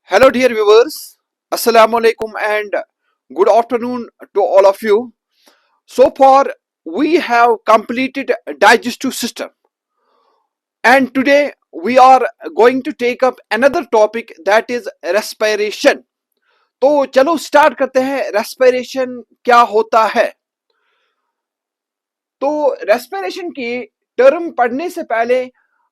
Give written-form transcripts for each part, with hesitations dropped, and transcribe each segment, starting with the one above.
Hello, dear viewers. Assalamu alaikum and good afternoon to all of you. So far, we have completed digestive system, and today we are going to take up another topic that is respiration. तो चलो start करते हैं. Respiration क्या होता है? तो respiration की term पढ़ने से पहले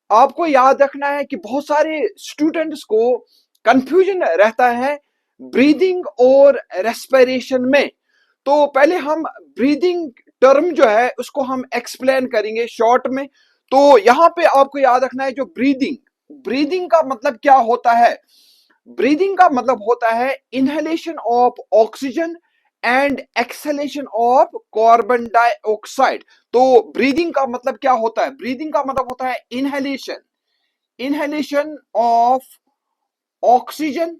आपको याद रखना है कि बहुत सारे स्टूडेंट्स को कंफ्यूजन रहता है ब्रीदिंग और रेस्पिरेशन में. तो पहले हम ब्रीदिंग टर्म जो है उसको हम एक्सप्लेन करेंगे शॉर्ट में. तो यहां पे आपको याद रखना है जो ब्रीदिंग ब्रीदिंग का मतलब क्या होता है. ब्रीदिंग का मतलब होता है inhalation of oxygen and exhalation of carbon dioxide. तो ब्रीदिंग का मतलब क्या होता है? ब्रीदिंग का मतलब होता है inhalation inhalation of oxygen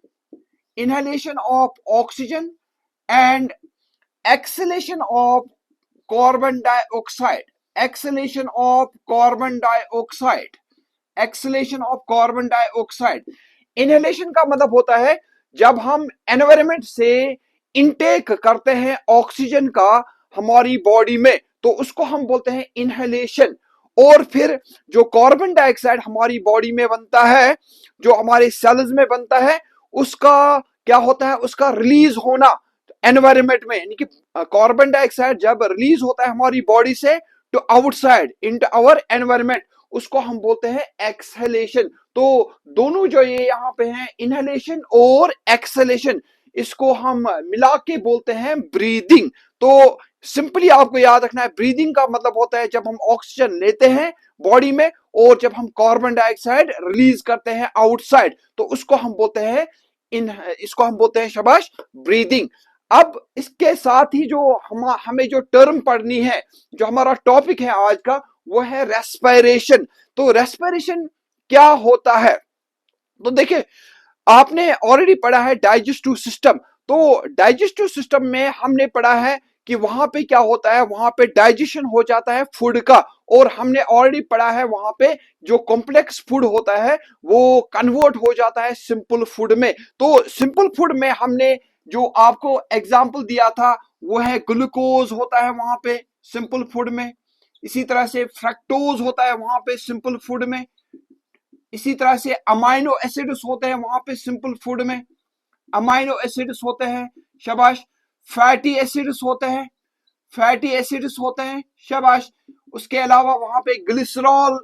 inhalation of oxygen and exhalation of carbon dioxide exhalation of carbon dioxide exhalation of carbon dioxide. inhalation का मतलब होता है जब हम एनवायरमेंट से इनटेक करते हैं ऑक्सीजन का हमारी बॉडी में, तो उसको हम बोलते हैं इनहेलेशन. और फिर जो कार्बन डाइऑक्साइड हमारी बॉडी में बनता है, जो हमारे सेल्स में बनता है, उसका क्या होता है? उसका रिलीज होना एनवायरमेंट में, यानी कि कार्बन डाइऑक्साइड जब रिलीज होता है हमारी बॉडी से to outside into our environment, उसको हम बोलते हैं एक्सहेलेशन. तो दोनों जो ये यहाँ पे हैं इनहेलेशन और एक्सहेलेशन, इसको हम मिला के बोलते हैं ब्रीदिंग. तो सिंपली आपको याद रखना है ब्रीदिंग का मतलब होता है जब हम ऑक्सीजन लेते हैं बॉडी में और जब हम कार्बन डाइऑक्साइड रिलीज करते हैं आउटसाइड, तो उसको हम बोलते हैं इसको हम बोलते हैं शाबाश ब्रीदिंग. अब इसके साथ ही जो हमें जो टर्म पढ़नी है, जो हमारा टॉपिक है आज का, वो है रेस्पिरेशन. तो रेस्पिरेशन क्या होता है? तो देखिए, आपने ऑलरेडी पढ़ा है डाइजेस्टिव सिस्टम. तो डाइजेस्टिव सिस्टम में हमने पढ़ा है कि वहां पे क्या होता है, वहां पे डाइजेशन हो जाता है फूड का. और हमने ऑलरेडी पढ़ा है वहां पे जो कॉम्प्लेक्स फूड होता है वो कन्वर्ट हो जाता है सिंपल फूड में. तो सिंपल फूड में हमने जो आपको एग्जांपल दिया था वो है ग्लूकोज होता है वहां पे सिंपल फूड में. इसी तरह से फ्रक्टोज होता है वहां पे सिंपल फूड में. इसी तरह से अमाइनो एसिड्स होते हैं वहां पे सिंपल फूड में. अमाइनो एसिड्स होते हैं शाबाश. फैटी एसिड्स होते हैं फैटी एसिड्स होते हैं शाबाश. उसके अलावा वहां पे ग्लिसरॉल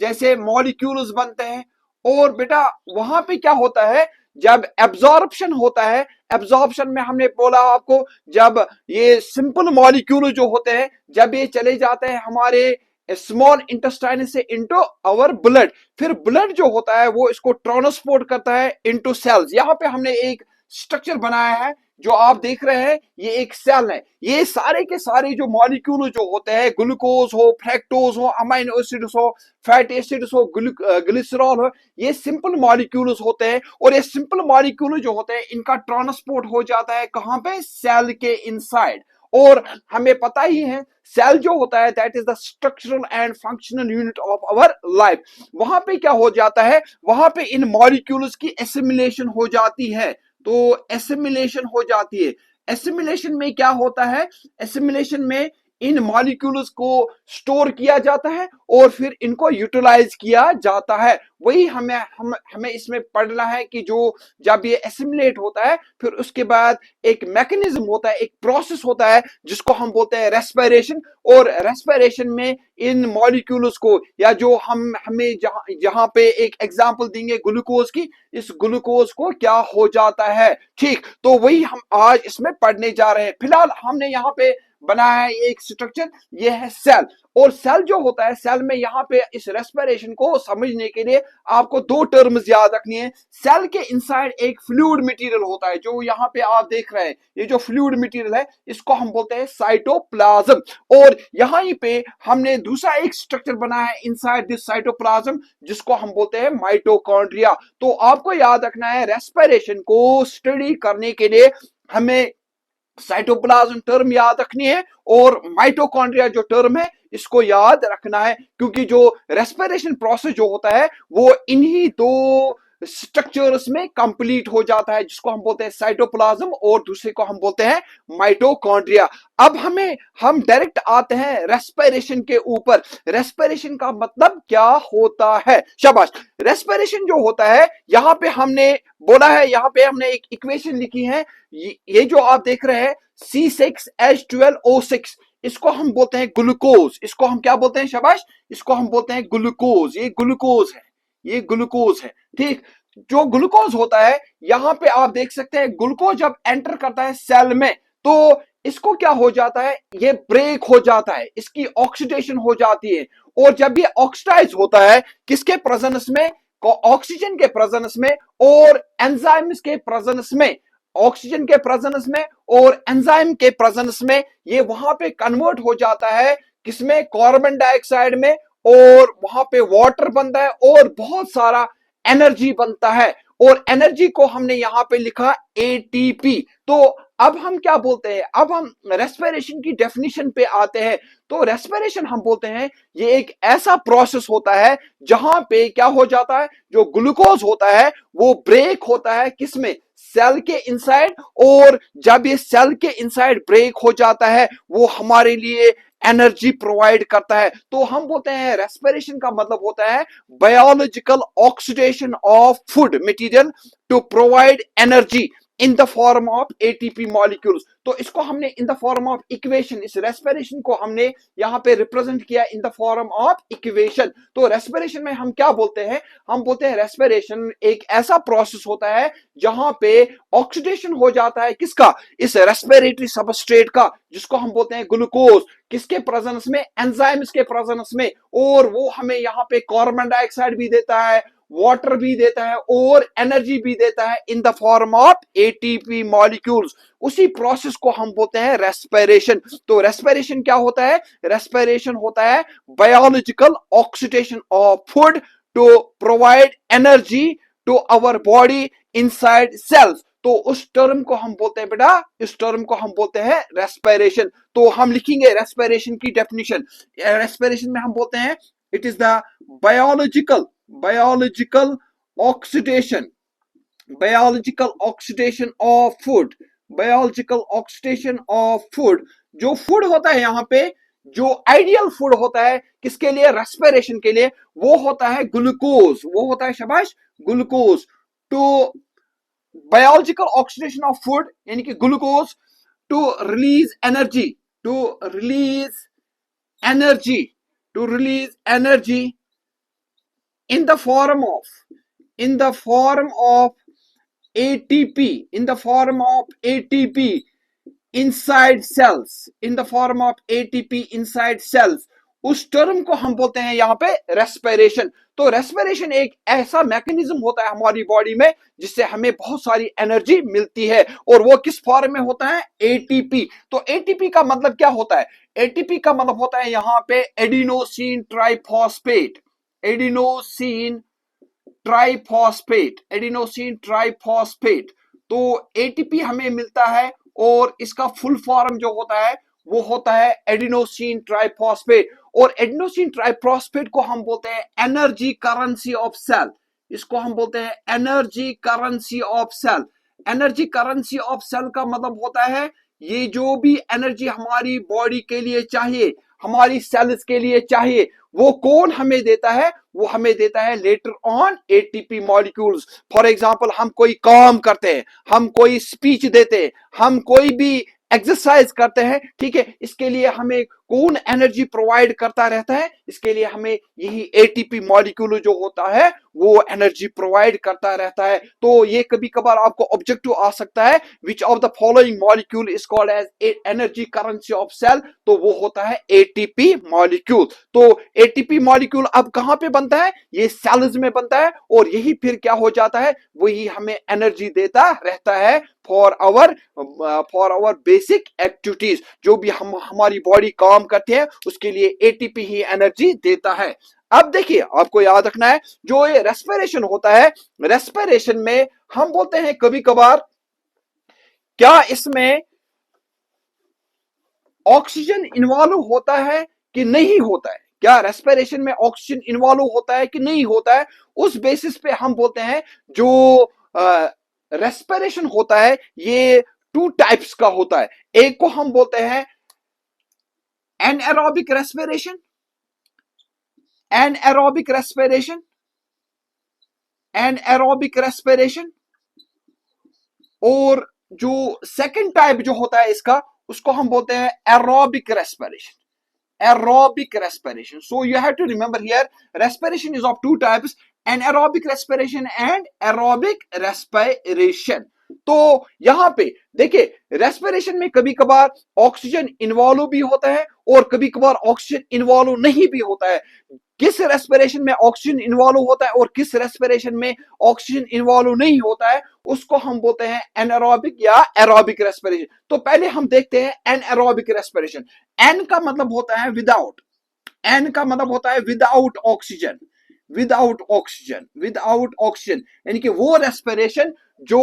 जैसे मॉलिक्यूल्स बनते हैं. और बेटा वहां पे क्या होता है जब एब्जॉर्प्शन होता है, एब्जॉर्प्शन में हमने बोला आपको जब ये सिंपल मॉलिक्यूल जो होते हैं जब ये चले जाते हैं हमारे स्मॉल इंटेस्टाइन से इनटू आवर ब्लड, फिर ब्लड जो होता है वो इसको ट्रांसपोर्ट करता है इनटू सेल्स. यहाँ पे हमने एक स्ट्रक्चर बनाया है जो आप देख रहे हैं, ये एक सेल है. ये सारे के सारे जो मॉलिक्यूल जो होते हैं, ग्लूकोज हो, फ्रक्टोज हो, अमाइनो एसिड्स हो, फैटी एसिड्स हो, ग्लिसरॉल हो, ये सिंपल मॉलिक्यूल्स होते हैं. और ये सिंपल मॉलिक्यूल जो होते हैं इनका ट्रांसपोर्ट हो जाता है कहां पे? सेल के इनसाइड. और हमें पता ही है सेल जो होता है that is the structural and functional unit of our life. वहां पे क्या हो जाता है? वहां पे इन मॉलिक्यूल्स की एसिमिलेशन हो जाती है. तो एसिमिलेशन हो जाती है. एसिमिलेशन में क्या होता है? एसिमिलेशन में इन मॉलिक्यूल्स को स्टोर किया जाता है और फिर इनको यूटिलाइज किया जाता है. वही हमें इसमें पढ़ना है कि जो जब ये एसिमिलेट होता है फिर उसके बाद एक मैकेनिज्म होता है, एक प्रोसेस होता है जिसको हम बोलते हैं रेस्पिरेशन. और रेस्पिरेशन में इन मॉलिक्यूल्स को, या जो हमें जहां पे एक एग्जांपल देंगे ग्लूकोज की, इस ग्लूकोज को क्या हो जाता है. ठीक, तो वही हम आज इसमें पढ़ने जा रहे हैं. फिलहाल हमने यहाँ पे बनाया है एक स्ट्रक्चर, ये है सेल. और सेल जो होता है, सेल में यहाँ पे इस रेस्पिरेशन को समझने के लिए आपको दो टर्म्स याद रखनी है. सेल के इनसाइड एक फ्लूइड मटेरियल होता है जो यहाँ पे आप देख रहे हैं. ये जो फ्लूइड मटेरियल है इसको हम बोलते हैं साइटोप्लाज्म. और यहाँ पे हमने दूसरा एक स्ट्रक्चर बनाया है इनसाइड दिस साइटोप्लाज्म जिसको हम बोलते हैं माइटोकॉन्ड्रिया. तो आपको याद रखना है रेस्पिरेशन को स्टडी करने के लिए हमें साइटोप्लाज्म टर्म याद रखनी है और माइटोकॉन्ड्रिया जो टर्म है इसको याद रखना है, क्योंकि जो रेस्पिरेशन प्रोसेस जो होता है वो इन्हीं दो स्ट्रक्चर्स में कंप्लीट हो जाता है, जिसको हम बोलते हैं साइटोप्लाज्म और दूसरे को हम बोलते हैं माइटोकॉन्ड्रिया। अब हम डायरेक्ट आते हैं रेस्पिरेशन के ऊपर। रेस्पिरेशन का मतलब क्या होता है? शाबाश। रेस्पिरेशन जो होता है, यहां पे हमने बोला है, यहां पे हमने एक इक्वेशन लिखी है, ये जो आप देख रहे हैं C6H12O6, इसको हम बोलते हैं ग्लूकोज। इसको हम क्या बोलते हैं? शाबाश, इसको हम बोलते हैं ग्लूकोज। ये ग्लूकोज है, ये ग्लूकोज है, ठीक। जो ग्लूकोज होता है, यहां पे आप देख सकते हैं, ग्लूकोज जब एंटर करता है सेल में, तो इसको क्या हो जाता है? ये ब्रेक हो जाता है, इसकी ऑक्सीडेशन हो जाती है। और जब ये ऑक्सीडाइज होता है, किसके प्रेजेंस में? ऑक्सीजन के प्रेजेंस में और एंजाइम्स के प्रेजेंस में। ऑक्सीजन के प्रेजेंस में और एंजाइम के प्रेजेंस में ये वहां पे कन्वर्ट हो जाता है, किसमें? कार्बन डाइऑक्साइड में। और वहां पे वाटर बनता है और बहुत सारा एनर्जी बनता है। और एनर्जी को हमने यहां पे लिखा एटीपी। तो अब हम क्या बोलते हैं? अब हम रेस्पिरेशन की डेफिनेशन पे आते हैं। तो रेस्पिरेशन हम बोलते हैं, ये एक ऐसा प्रोसेस होता है जहां पे क्या हो जाता है? जो ग्लूकोज होता है वो ब्रेक होता है, किसमें? सेल के इनसाइड। और जब ये सेल के इनसाइड ब्रेक हो जाता है, वो हमारे लिए एनर्जी प्रोवाइड करता है। तो हम बोलते हैं रेस्पिरेशन का मतलब होता है biological oxidation of food material to provide energy in the form of ATP molecules. तो इसको हमने in the form of equation, इस रेस्पिरेशन को हमने यहां पे रिप्रेजेंट किया in the form of equation. तो रेस्पिरेशन में हम क्या बोलते हैं? हम बोलते हैं रेस्पिरेशन एक ऐसा प्रोसेस होता है जहां पे ऑक्सीडेशन हो जाता है, किसका? इस रेस्पिरेटरी सबस्ट्रेट का, जिसको हम बोलते हैं ग्लूकोज। किसके प्रेजेंस में? एंजाइम्स के प्रेजेंस में। और वो हमें यहाँ पे कार्बन डाइऑक्साइड भी देता है, वाटर भी देता है और एनर्जी भी देता है इन the form of ATP molecules. उसी प्रोसेस को हम बोलते हैं रेस्पिरेशन। तो रेस्पिरेशन क्या होता है? रेस्पिरेशन होता है biological oxidation of food to provide energy to our body inside cells. तो उस टर्म को हम बोलते हैं बेटा, इस टर्म को हम बोलते हैं रेस्पिरेशन। तो हम लिखेंगे रेस्पिरेशन की डेफिनेशन। रेस्पिरेशन में हम बोलते हैं it is the biological oxidation biological oxidation of food biological oxidation of food। जो फूड होता है यहाँ पे, जो आइडियल फूड होता है किसके लिए? रेस्पिरेशन के लिए। वो होता है ग्लूकोज, वो होता है, शाबाश, glucose. To biological oxidation of food यानी कि glucose to release energy, to release energy, to release energy in the form of ATP, in the form of ATP inside cells, in the form of ATP inside cells। उस term को हम बोलते हैं यहाँ पे respiration. तो respiration एक ऐसा मैकेनिज्म होता है हमारी बॉडी में जिससे हमें बहुत सारी एनर्जी मिलती है। और वो किस फॉर्म में होता है? एटीपी। तो एटीपी का मतलब क्या होता है? एटीपी का मतलब होता है यहाँ पे adenosine triphosphate, adenosine triphosphate, adenosine triphosphate. तो एटीपी हमें मिलता है और इसका फुल फॉर्म जो होता है वो होता है एडिनोसिन ट्राइफॉस्फेट। और एडिनोसिन ट्राइफॉस्फेट को हम बोलते हैं एनर्जी करेंसी ऑफ सेल। इसको हम बोलते हैं energy currency of cell. Energy currency of cell का मतलब होता है ये जो भी एनर्जी हमारी बॉडी के लिए चाहिए, हमारी सेल्स के लिए चाहिए, वो कौन हमें देता है? वो हमें देता है later on ATP molecules. For example, हम कोई काम करते हैं, हम कोई स्पीच देते हैं, हम कोई भी एक्सरसाइज करते हैं, ठीक है, इसके लिए हमें कौन एनर्जी प्रोवाइड करता रहता है? इसके लिए हमें यही एटीपी मॉलिक्यूल जो होता है वो एनर्जी प्रोवाइड करता रहता है। तो ये कभी कभार आपको ऑब्जेक्टिव आ सकता है, which of the following molecule is called as energy currency of cell? तो वो होता है एटीपी मॉलिक्यूल। तो एटीपी मॉलिक्यूल अब कहां पे बनता है? ये सेल्स में बनता है और यही फिर क्या हो जाता है? वही हमें एनर्जी देता रहता है फॉर आवर बेसिक एक्टिविटीज। जो भी हम हमारी बॉडी काम करते हैं उसके लिए एटीपी ही एनर्जी देता है। अब देखिए, आपको याद रखना है, जो ये रेस्पिरेशन होता है, रेस्पिरेशन में हम बोलते हैं कभी कभार क्या इसमें ऑक्सीजन इन्वॉल्व होता है कि नहीं होता है? क्या रेस्पिरेशन में ऑक्सीजन इन्वॉल्व होता है कि नहीं होता है, उस बेसिस पे हम बोलते हैं जो रेस्पिरेशन होता है ये टू टाइप्स का होता है। एक को हम बोलते हैं anaerobic respiration, anaerobic respiration, anaerobic respiration, और जो सेकंड टाइप जो होता है इसका, उसको हम बोलते हैं aerobic respiration, aerobic respiration. So you have to remember here, respiration is of two types, anaerobic respiration and aerobic respiration. तो यहां पे देखिए, रेस्पिरेशन में कभी कभार ऑक्सीजन इन्वॉल्व भी होता है और कभी कभार ऑक्सीजन इन्वॉल्व नहीं भी होता है। किस रेस्पिरेशन में ऑक्सीजन इन्वॉल्व होता है और किस रेस्पिरेशन में ऑक्सीजन इन्वॉल्व नहीं होता है, उसको हम बोलते हैं एनारोबिक या एरोबिक रेस्पिरेशन। तो पहले हम देखते हैं एनएरोबिक रेस्पिरेशन। एन का मतलब होता है विदाउट, एन का मतलब होता है without oxygen, without oxygen, without oxygen, यानी कि वो रेस्पिरेशन जो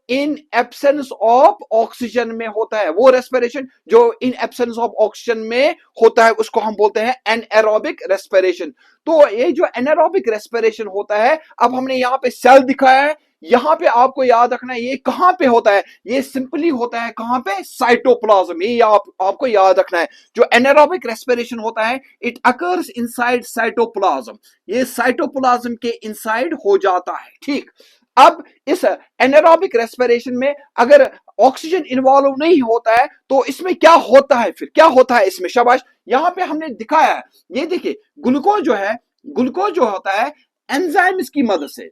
इन एब्सेंस ऑफ ऑक्सीजन में होता है, वो रेस्पिरेशन जो इन एब्सेंस ऑफ ऑक्सीजन में होता है, उसको हम बोलते हैं एनएरोबिक रेस्पिरेशन। तो ये जो एनारोबिक रेस्पिरेशन होता है, अब हमने यहां पे सेल दिखाया है, यहां पे आपको याद रखना है ये कहां पे होता है, ये सिंपली होता है कहां पे, साइटोप्लाज्म। ये आपको याद रखना है। जो एनारोबिक रेस्पिरेशन होता है इट अकर्स इनसाइड साइटोप्लाज्म, ये साइटोप्लाज्म के इनसाइड हो जाता है। ठीक, अब इस एनारोबिक रेस्पिरेशन में अगर ऑक्सीजन इन्वॉल्व नहीं होता है तो इसमें क्या होता है, फिर क्या होता है इसमें, शाबाश, यहां पे हमने दिखाया है। ये देखिए, ग्लूकोज जो है, ग्लूकोज जो होता है एंजाइम्स की मदद से,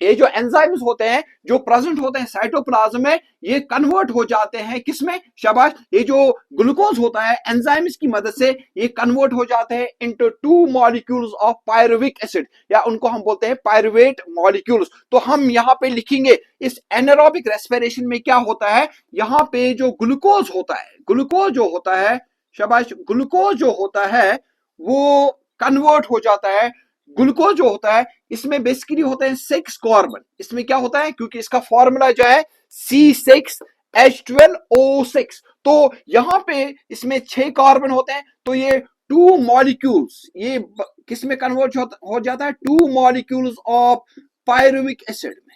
ये जो एंजाइम्स होते हैं जो प्रेजेंट होते हैं साइटोप्लाज्म में, ये कन्वर्ट हो जाते हैं किसमें, शाबाश, ये जो ग्लूकोज होता है एंजाइम्स की मदद से ये कन्वर्ट हो जाते हैं into two molecules of pyruvic acid, या उनको हम बोलते हैं पायरुवेट मॉलिक्यूल्स। तो हम यहाँ पे लिखेंगे इस एनारोबिक रेस्पिरेशन में क्या होता है, यहाँ पे जो ग्लूकोज होता है, ग्लूकोज जो होता है, शाबाश, ग्लूकोज जो होता है वो कन्वर्ट हो जाता है। ग्लूकोज जो होता है इसमें बेसिकली होते हैं 6 कार्बन, इसमें क्या होता है, क्योंकि इसका फॉर्मूला जो है C6H12O6, तो यहां पे इसमें 6 कार्बन होते हैं, तो ये 2 मॉलिक्यूल्स, ये किस में कन्वर्ट हो जाता है, 2 मॉलिक्यूल्स ऑफ पायरुविक एसिड में,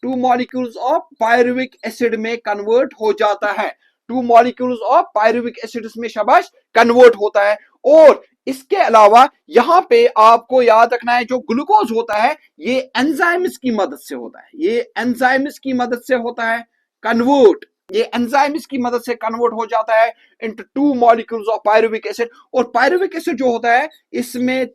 2 मॉलिक्यूल्स ऑफ पायरुविक एसिड में कन्वर्ट हो जाता है, 2 मॉलिक्यूल्स ऑफ पायरुविक एसिड में, शाबाश, कन्वर्ट होता है। और इसके अलावा यहां पे आपको याद रखना है जो ग्लूकोज होता है ये एंजाइम्स की मदद से होता है, ये एंजाइम्स की मदद से होता है कन्वर्ट, ये एंजाइम्स की मदद से कन्वर्ट हो जाता है into 2 molecules of pyruvic acid. और पायरुविक एसिड जो होता है इसमें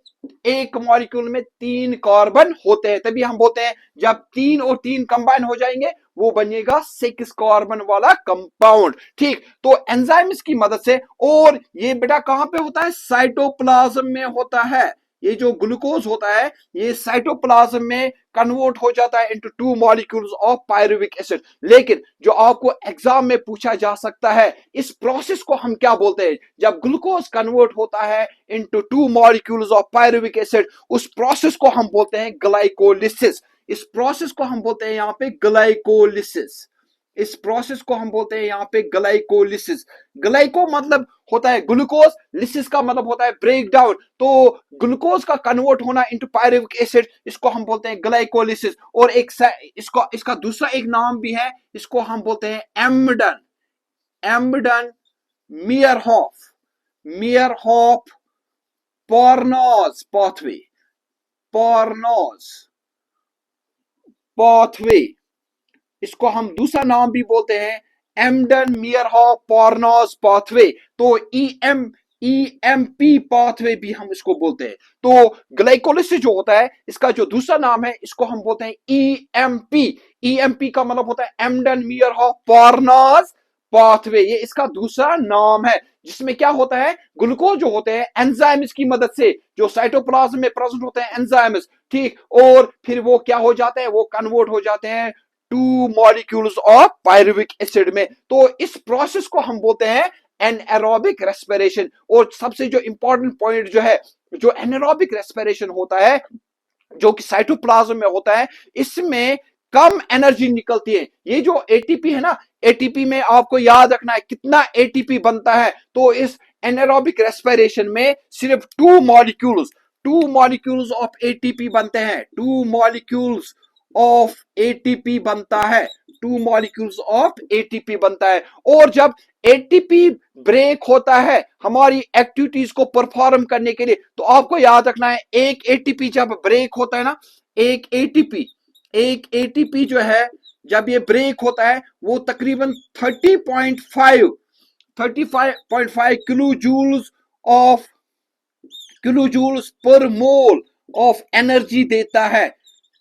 एक मॉलिक्यूल में 3 कार्बन होते हैं, तभी हम बोलते हैं जब 3 और 3 कंबाइन हो जाएंगे वो बनेगा 6 कार्बन वाला कंपाउंड। ठीक, तो एंजाइम्स की मदद से, और ये बेटा कहां पे होता है, साइटोप्लाज्म में होता है। ये जो ग्लूकोज होता है ये साइटोप्लाज्म में कन्वर्ट हो जाता है into 2 molecules of pyruvic acid. लेकिन जो आपको एग्जाम में पूछा जा सकता है, इस प्रोसेस को हम क्या बोलते हैं, जब ग्लूकोज कन्वर्ट होता है into 2 molecules of pyruvic acid, उस प्रोसेस को हम बोलते हैं ग्लाइकोलिसिस। इस प्रोसेस को हम बोलते हैं यहाँ पे ग्लाइकोलिसिस, इस प्रोसेस को हम बोलते हैं यहाँ पे ग्लाइकोलिसिस। ग्लाइको मतलब होता है ग्लूकोज, लिसिस का मतलब होता है ब्रेक डाउन, तो ग्लूकोज का कन्वर्ट होना इनटू पायरुविक एसिड, इसको हम बोलते हैं ग्लाइकोलिसिस। और एक इसका दूसरा एक नाम भी है, इसको हम बोलते हैं एम्बडन, एम्बडन मियरहॉफ, मियरहॉफ पार्नोज पाथवे, पार्नोज पाथवे, इसको हम दूसरा नाम भी बोलते हैं एम्बडन मियरहॉफ पार्नोज पाथवे। तो ईएमपी पाथवे भी हम इसको बोलते हैं। तो ग्लाइकोलिसिस जो होता है इसका जो दूसरा नाम है इसको हम बोलते हैं ईएमपी। ईएमपी का मतलब होता है एम्बडन मियरहॉफ पार्नोज पाथवे, ये इसका दूसरा नाम है, जिसमें क्या होता है, ग्लूकोज जो होते हैं एंजाइम्स की मदद से, जो साइटोप्लाज्म में प्रेजेंट होते हैं एंजाइम्स, ठीक, और फिर वो क्या हो जाते हैं, वो कन्वर्ट हो जाते हैं 2 मॉलिक्यूल्स ऑफ पायरुविक एसिड में। तो इस प्रोसेस को हम बोलते हैं एनारोबिक रेस्पिरेशन। और सबसे जो इंपॉर्टेंट पॉइंट जो है, जो एनारोबिक रेस्पिरेशन होता है जो कि साइटोप्लाज्म में होता है, इसमें कम एनर्जी निकलती है। ये जो एटीपी है ना, एटीपी में आपको याद रखना है कितना एटीपी बनता है, तो इस एनारोबिक रेस्पिरेशन में सिर्फ टू मॉलिक्यूल्स ऑफ एटीपी बनते हैं, टू मॉलिक्यूल्स ऑफ एटीपी बनता है, टू मॉलिक्यूल्स ऑफ एटीपी बनता है। और जब एटीपी ब्रेक होता है हमारी एक्टिविटीज को परफॉर्म करने के लिए, तो आपको याद रखना है एक एटीपी जब ब्रेक होता है ना, एक एटीपी जो है जब ये ब्रेक होता है वो तकरीबन 35.5 kilo joules per mole of energy देता है।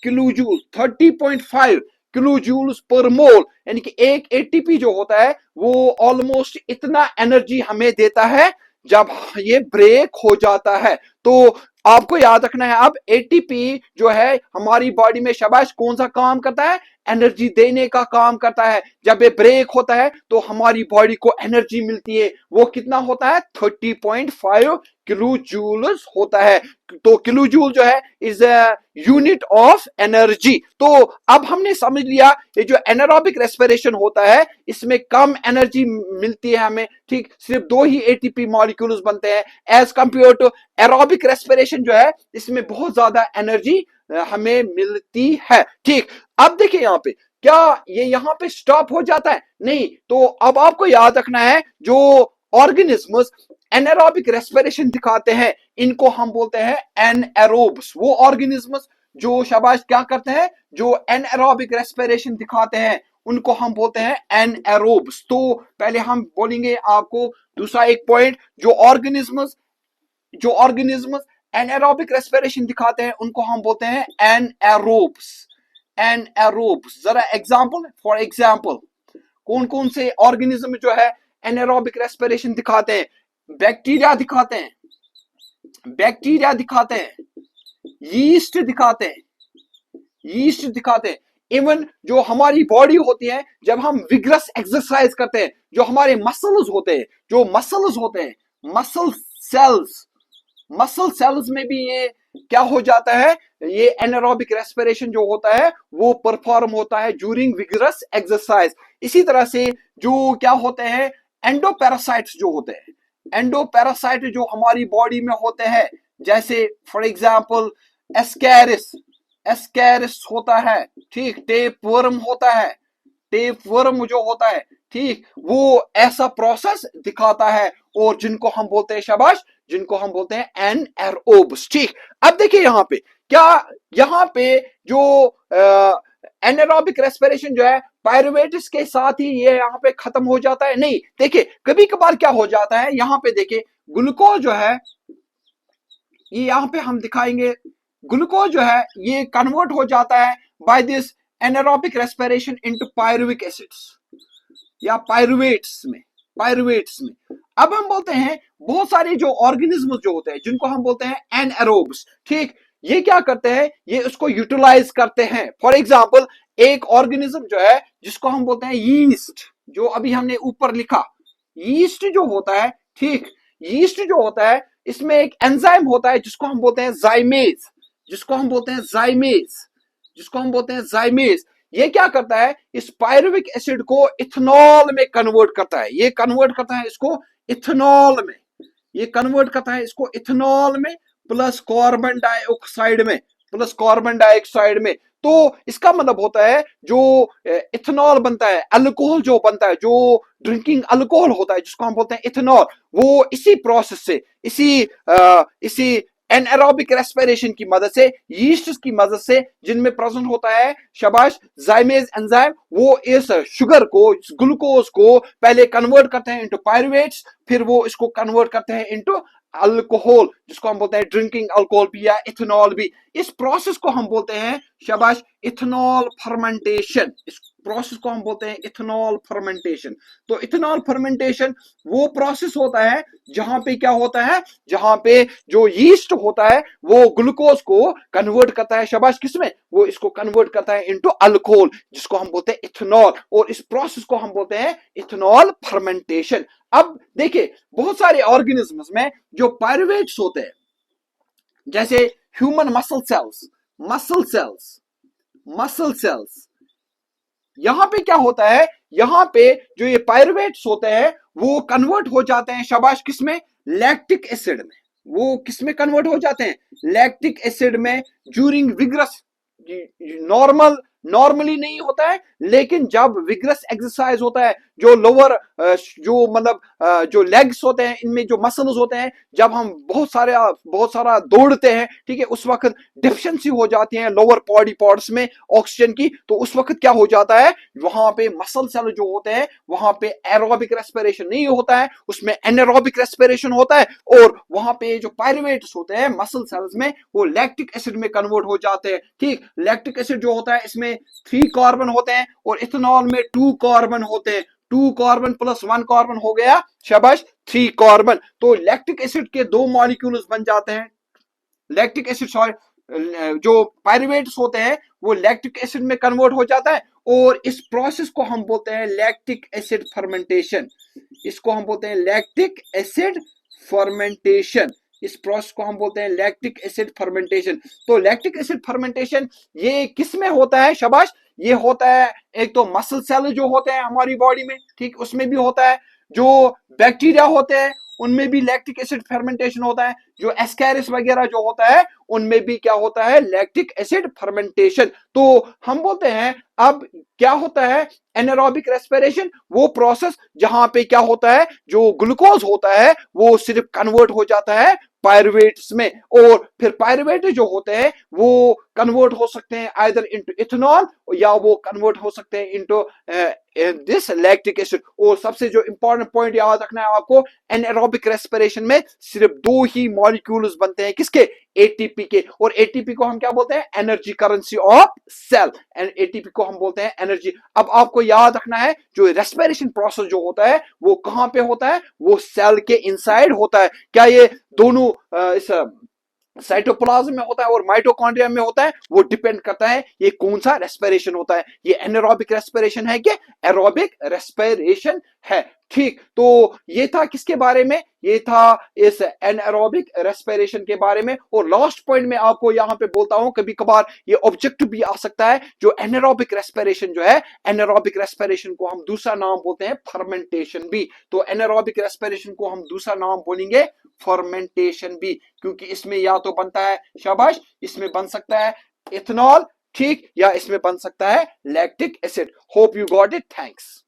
Kilo joule 30.5 kilo joules per मोल, यानी कि एक एटीपी जो होता है वो ऑलमोस्ट इतना एनर्जी हमें देता है जब ये ब्रेक हो जाता है। तो आपको याद रखना है, अब एटीपी जो है हमारी बॉडी में शाबाश कौन सा काम करता है, एनर्जी देने का काम करता है। जब ये ब्रेक होता है तो हमारी बॉडी को एनर्जी मिलती है, वो कितना होता है 30.5 किलो जूल्स होता है। तो किलो जूल जो है is a unit of energy. तो अब हमने समझ लिया ये जो एनारोबिक रेस्पिरेशन होता है इसमें कम एनर्जी मिलती है हमें, ठीक, सिर्फ 2 ही एटीपी मॉलिक्यूल्स बनते हैं as compare to aerobic respiration जो है इसमें बहुत ज्यादा एनर्जी हमें मिलती है। ठीक, अब देखिए यहां पे क्या ये यहां पे स्टॉप हो जाता है? नहीं। तो अब आपको याद रखना है जो ऑर्गेनिज्म्स एनारोबिक रेस्पिरेशन दिखाते हैं इनको हम बोलते हैं एनएरोब्स। वो ऑर्गेनिज्म्स जो शाबाश क्या करते हैं, जो एनारोबिक रेस्पिरेशन दिखाते हैं उनको हम बोलते हैं एनएरोब्स। तो पहले हम बोलेंगे आपको दूसरा एक पॉइंट, जो ऑर्गेनिज्म्स एनारोबिक रेस्पिरेशन दिखाते हैं उनको हम बोलते हैं एनएरोब्स। जरा एग्जांपल, फॉर एग्जांपल कौन कौन से ऑर्गेनिज्म जो है एनारोबिक रेस्पिरेशन दिखाते हैं? बैक्टीरिया दिखाते हैं, यीस्ट दिखाते हैं। इवन जो हमारी बॉडी होती है जब हम विग्रस एक्सरसाइज करते हैं, जो हमारे मसल्स होते हैं मसल सेल्स में भी ये क्या हो जाता है, ये एनारोबिक रेस्पिरेशन जो होता है वो परफॉर्म होता है ड्यूरिंग विगरस एक्सरसाइज। इसी तरह से जो क्या होते हैं एंडोपैरासाइट्स जो होते हैं, एंडोपैरासाइट जो हमारी बॉडी में होते हैं, जैसे फॉर एग्जांपल एस्कैरिस होता है, ठीक, टेपवर्म जो होता है, ठीक, वो ऐसा प्रोसेस दिखाता है और जिनको हम बोलते हैं शाबाश, जिनको हम बोलते हैं एनएरोब्स। ठीक, अब देखिए यहां पे क्या, यहां पे जो एनारोबिक रेस्पिरेशन जो है पायरुवेट्स के साथ ही ये यहाँ पे खत्म हो जाता है? नहीं। देखिए कभी कभार क्या हो जाता है, यहाँ पे देखिए ग्लूकोज जो है, ये यहाँ पे हम दिखाएंगे, ग्लूकोज जो है ये कन्वर्ट हो जाता है by this anaerobic respiration into pyruvic acids या पायरुवेट्स में। अब हम बोलते हैं बहुत सारे जो ऑर्गेनिज्म जो होते हैं जिनको हम बोलते हैं एनएरोब्स, ठीक, ये क्या करते हैं, ये उसको यूटिलाइज करते हैं। फॉर एग्जांपल एक ऑर्गेनिज्म जो है जिसको हम बोलते हैं यीस्ट, जो अभी हमने ऊपर लिखा, यीस्ट जो होता है, ठीक, यीस्ट जो होता है इसमें एक एंजाइम होता है जिसको हम बोलते हैं जाइमेज। ये क्या करता है, इस पायरुविक एसिड को इथेनॉल में कन्वर्ट करता है, ये कन्वर्ट करता है इसको इथेनॉल में प्लस कार्बन डाइऑक्साइड में। तो इसका मतलब होता है जो इथेनॉल बनता है, अल्कोहल जो बनता है, जो ड्रिंकिंग अल्कोहल होता है जिसको हम बोलते हैं इथेनॉल, वो इसी प्रोसेस से, इसी एनएरोबिक रेस्पिरेशन की मदद से, यीस्ट की मदद से, जिनमें प्रेजेंट होता है शाबाश जाइमेज एंजाइम, वो इस शुगर को, इस ग्लूकोज को पहले कन्वर्ट करते हैं इनटू पायरुवेट्स, फिर वो इसको कन्वर्ट करते हैं इनटू अल्कोहल जिसको हम बोलते हैं ड्रिंकिंग अल्कोहल भी या इथेनॉल भी। इस प्रोसेस को हम बोलते हैं शाबाश इथेनॉल फर्मेंटेशन। इस प्रोसेस को हम बोलते हैं इथेनॉल फर्मेंटेशन। तो इथेनॉल फर्मेंटेशन वो प्रोसेस होता है जहां पे क्या होता है, जहां पे जो यीस्ट होता है वो ग्लूकोज को कन्वर्ट करता है शाबाश किसमें, वो इसको कन्वर्ट करता है इनटू अल्कोहल जिसको हम बोलते हैं इथेनॉल, और इस प्रोसेस को हम बोलते हैं इथेनॉल फर्मेंटेशन। अब देखिए बहुत सारे ऑर्गेनिज्म्स में जो पायरुवेट्स होते हैं, जैसे ह्यूमन मसल सेल्स, यहां पे क्या होता है, यहां पे जो ये पायरुवेट्स होते हैं वो कन्वर्ट हो जाते हैं शाबाश किसमें, लैक्टिक एसिड में, वो किस में कन्वर्ट हो जाते हैं, लैक्टिक एसिड में ड्यूरिंग विग्रस, नॉर्मली नहीं होता है, लेकिन जब विग्रस एक्सरसाइज होता है, जो लोअर जो मतलब जो लेग्स होते हैं, इनमें जो मसल्स होते हैं, जब हम बहुत सारा दौड़ते हैं, ठीक है, उस वक्त डिफिशिएंसी हो जाती है लोअर बॉडी पार्ट्स में ऑक्सीजन की, तो उस वक्त क्या हो जाता है, वहां पे मसल सेल जो होते हैं, वहां पे एरोबिक रेस्पिरेशन नहीं होता है, उसमें एनारोबिक रेस्पिरेशन होता है, और वहां पे जो पायरुवेट्स होते हैं मसल सेल्स में, वो लैक्टिक एसिड में कन्वर्ट हो जाते हैं। ठीक, लैक्टिक एसिड जो होता है इसमें 3 कार्बन होते हैं और इथेनॉल में 2 कार्बन होते हैं, 2 कार्बन प्लस 1 कार्बन हो गया शाबाश 3 कार्बन। तो लैक्टिक एसिड के 2 मॉलिक्यूल्स बन जाते हैं, लैक्टिक एसिड सॉरी जो पायरुवेट्स होते हैं वो लैक्टिक एसिड में कन्वर्ट हो जाता है, और इस प्रोसेस को हम बोलते हैं लैक्टिक एसिड फर्मेंटेशन, इसको हम बोलते हैं लैक्टिक एसिड फर्मेंटेशन, इस प्रोसेस को हम बोलते हैं लैक्टिक एसिड फर्मेंटेशन। तो लैक्टिक एसिड फर्मेंटेशन ये किस में होता है शाबाश, ये होता है एक तो मसल सेल जो होते हैं हमारी बॉडी में, ठीक, उसमें भी होता है, जो बैक्टीरिया होते हैं उनमें भी लैक्टिक एसिड फर्मेंटेशन होता है, जो एस्कैरिस वगैरह जो होता है उनमें भी क्या होता है, लैक्टिक एसिड फर्मेंटेशन। तो हम बोलते हैं अब क्या होता है, एनारोबिक रेस्पिरेशन, वो प्रोसेस जहां पे क्या होता है, जो ग्लूकोज होता है वो सिर्फ कन्वर्ट हो जाता है पायरुवेट्स में, और फिर पायरुवेट जो होते हैं वो कन्वर्ट हो सकते हैं आइदर इनटू इथेनॉल, या वो कन्वर्ट हो सकते हैं इनटू दिस लैक्टिक एसिड। और सबसे जो इंपॉर्टेंट पॉइंट याद रखना है आपको, एनारोबिक रेस्पिरेशन में सिर्फ 2 ही मॉलिक्यूल्स बनते हैं, किसके, एटीपी के, और एटीपी को हम क्या बोलते हैं, energy currency of cell, and ATP को हम बोलते हैं एनर्जी। अब आपको याद रखना है जो रेस्पिरेशन प्रोसेस जो होता है वो कहां पे होता है, वो सेल के इनसाइड होता है। क्या ये दोनों इस साइटोप्लाज्म में होता है और माइटोकॉन्ड्रिया में होता है, वो डिपेंड करता है ये कौन सा रेस्पिरेशन होता है, ये एनारोबिक रेस्पिरेशन है कि एरोबिक रेस्पिरेशन है। ठीक, तो ये था किसके बारे में, ये था इस एनारोबिक रेस्पिरेशन के बारे में। और लास्ट पॉइंट में आपको यहां पे बोलता हूं, कभी कभार ये ऑब्जेक्टिव भी आ सकता है, जो एनारोबिक रेस्पिरेशन जो है, एनारोबिक रेस्पिरेशन को हम दूसरा नाम बोलते हैं फर्मेंटेशन भी। तो एनारोबिक रेस्पिरेशन को हम दूसरा नाम बोलेंगे फर्मेंटेशन भी, क्योंकि इसमें या तो बनता है शाबाश, इसमें बन सकता है इथेनॉल, ठीक, या इसमें बन सकता है lactic acid. Hope you got it, thanks.